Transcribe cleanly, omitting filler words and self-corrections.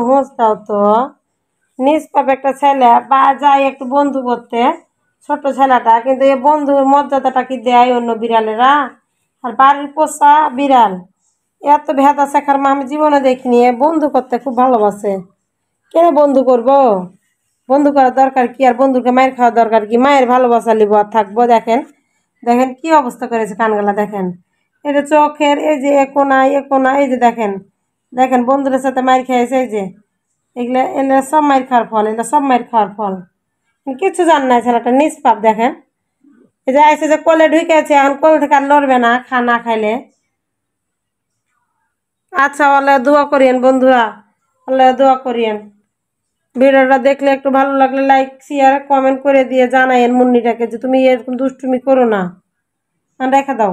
হুঁশ দাও তো। নিষ্পাপ একটা ছেলে বা যায় একটু বন্ধু করতে, ছোট ছেলেটা, কিন্তু এই বন্ধুর মর্যাদাটা কি দেয় অন্য বিড়ালেরা? আর বাড়ির পোষা বিড়াল এত ভেদা শেখার মা আমি জীবনে দেখিনি। এ বন্ধু করতে খুব ভালোবাসে। কেন বন্ধু করব? বন্ধু করার দরকার কি? আর বন্ধুকে মায়ের খাওয়ার দরকার কি? মায়ের ভালোবাসা লিব আর থাকবো। দেখেন দেখেন কি অবস্থা করেছে কানগুলা, দেখেন এই যে চোখের, এই যে এ কোনা, এই যে দেখেন দেখেন বন্ধুদের সাথে মায়ের খেয়েছে, এই যে এগুলা এগুলা সব মায়ের খাওয়ার ফল, এগুলা সব মায়ের খাওয়ার ফল। কিছু জান না ছেলেটা নিষ্পাপ। দেখেন এই যে এসে যে কোলে ঢুকেছে, এখন কোল থেকে আর লড়বে না খানা খাইলে। আচ্ছা, আল্লাহ দোয়া করিয়েন বন্ধুরা, আল্লাহ দোয়া করিয়েন। ভিডিওটা দেখলে একটু ভালো লাগলে লাইক শেয়ার কমেন্ট করে দিয়ে জানাইন মুন্নিটাকে যে তুমি এরকম দুষ্টুমি করো না। রেখে দাও।